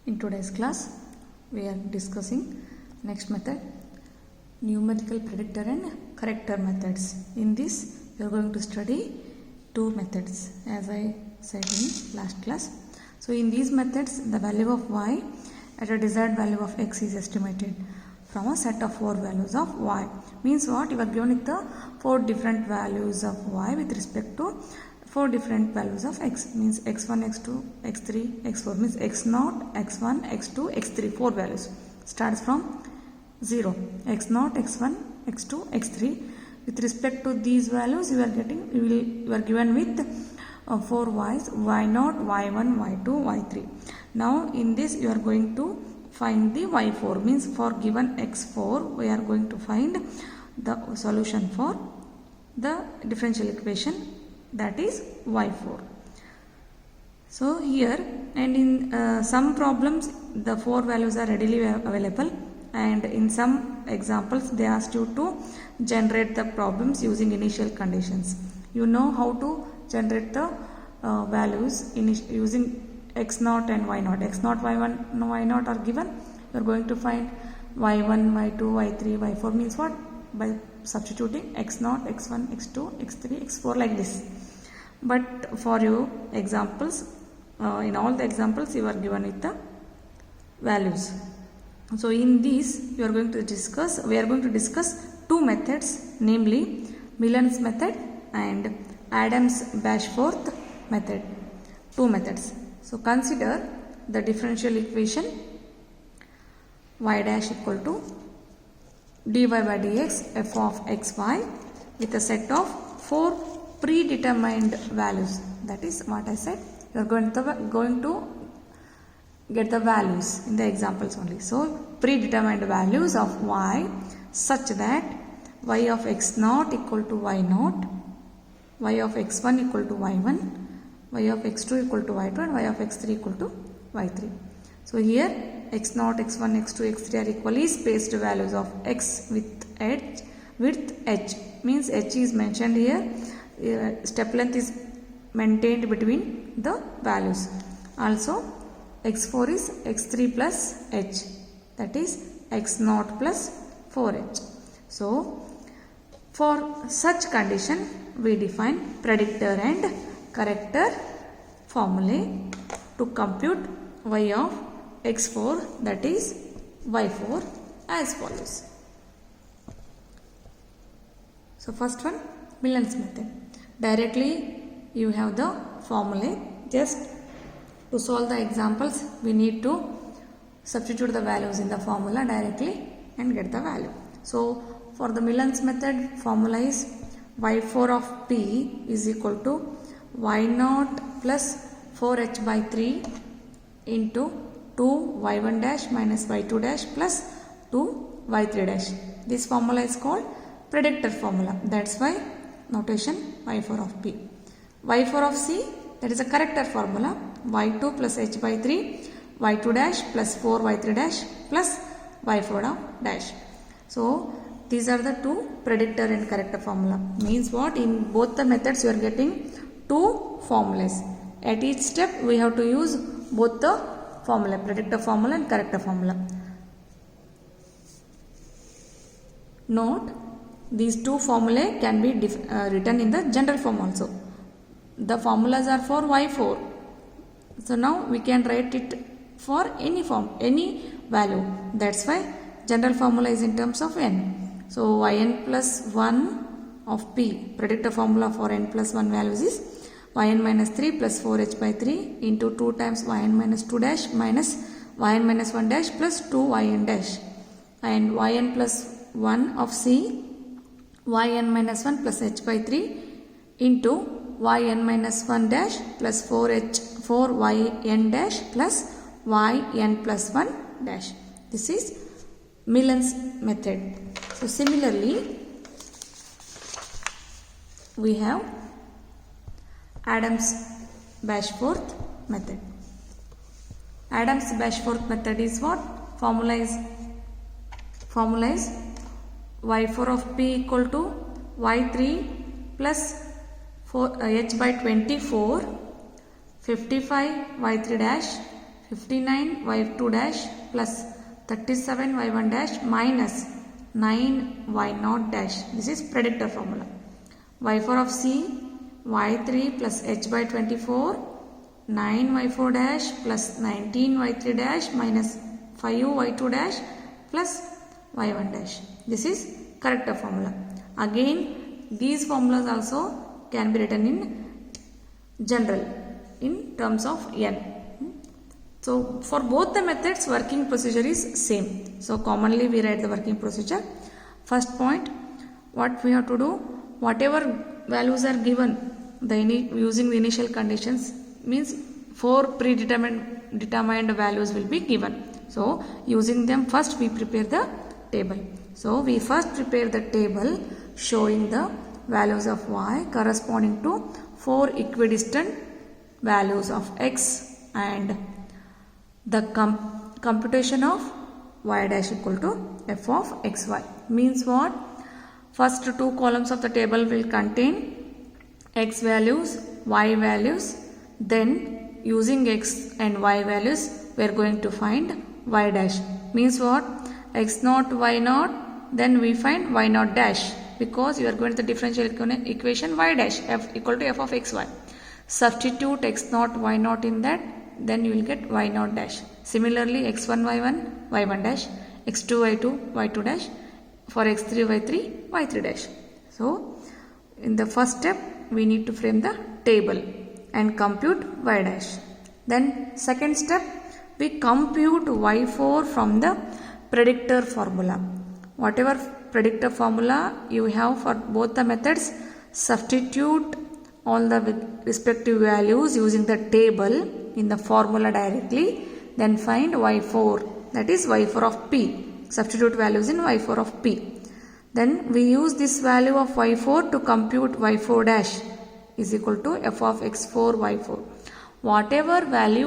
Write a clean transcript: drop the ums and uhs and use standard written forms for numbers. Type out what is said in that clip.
In today's class, we are discussing next method, numerical predictor and corrector methods. In this, we are going to study two methods, as I said in last class. So, in these methods, the value of y at a desired value of x is estimated from a set of 4 values of y. Means what? You are given with the 4 different values of y with respect to 4 different values of x, means x1, x2, x3, x4, means x0, x1, x2, x3, 4 values. Starts from 0, x0, x1, x2, x3. With respect to these values, you are given with 4 y's, y0, y1, y2, y3. Now in this you are going to find the y4, means for given x4 we are going to find the solution for the differential equation, that is y4. So here, and in some problems the 4 values are readily available, and in some examples they asked you to generate the problems using initial conditions. You know how to generate the values using x0 and y0. x0, y1, y0 are given. You are going to find y1, y2, y3, y4, means what? By substituting x0, x1, x2, x3, x4 like this. But for your examples, in all the examples you are given with the values. So in this we are going to discuss two methods, namely Millen's method and Adams-Bashforth method. Two methods. So consider the differential equation y dash equal to dy by dx f of xy with a set of 4 predetermined values. That is what I said. You are going to get the values in the examples only. So predetermined values of y such that y of x0 equal to y0, y of x1 equal to y1, y of x2 equal to y2, and y of x3 equal to y3. So here x0, x1, x2, x3 are equally spaced values of x with h, means h is mentioned here. Step length is maintained between the values. Also x4 is x3 plus h, that is x0 plus 4h. So for such condition we define predictor and corrector formulae to compute y of x4, that is y4, as follows. So first one, Millen's method. Directly you have the formulae. Just to solve the examples we need to substitute the values in the formula directly and get the value. So for the Millen's method, formula is y4 of p is equal to y0 plus 4h by 3 into 2 y1 dash minus y2 dash plus 2 y3 dash. This formula is called predictor formula. That's why notation y4 of p. y4 of c, that is a corrector formula, y2 plus h by 3, y2 dash plus 4 y3 dash plus y4 dash. So these are the two predictor and corrector formula. Means what? In both the methods you are getting two formulas. At each step we have to use both the formula, predictor formula and corrector formula. Note, these two formulae can be written in the general form also. The formulas are for y4. So now we can write it for any form, any value. That's why general formula is in terms of n. So yn plus 1 of p, predictor formula for n plus 1 values is yn minus 3 plus 4h by 3 into 2 times yn minus 2 dash minus yn minus 1 dash plus 2 yn dash, and yn plus 1 of c, yn minus 1 plus h by 3 into yn minus 1 dash plus 4yn dash plus yn plus 1 dash. This is Millen's method. So similarly we have Adams-Bashforth method. Adams-Bashforth method is what? Formula is y4 of p equal to y3 plus 4 h by 24, 55 y3 dash 59 y2 dash plus 37 y1 dash minus 9 y0 dash. This is predictor formula. y4 of c, y3 plus h by 24, 9 y4 dash plus 19 y3 dash minus 5 y2 dash plus y1 dash. This is corrector formula. Again, these formulas also can be written in general in terms of n. So for both the methods, working procedure is same. So commonly we write the working procedure. First point, what we have to do, whatever values are given using the initial conditions, means 4 predetermined values will be given. So using them, first we prepare the table. So we first prepare the table showing the values of y corresponding to 4 equidistant values of x, and the computation of y dash equal to f of xy. Means what? First 2 columns of the table will contain x values, y values. Then using x and y values, we are going to find y dash. Means what? X naught, y naught. Then we find y naught dash, because you are going to the differential equation y dash f equal to f of xy. Substitute x naught, y naught in that, then you will get y naught dash. Similarly, x1 y1, y1 dash, x2 y2, y2 dash, for x3 y3, y3 dash. So in the first step, we need to frame the table and compute y dash. Then second step, we compute y4 from the predictor formula. Whatever predictor formula you have for both the methods, substitute all the respective values using the table in the formula directly, then find y4, that is y4 of p. Substitute values in y4 of p. Then we use this value of y4 to compute y4 dash is equal to f of x4 y4. Whatever value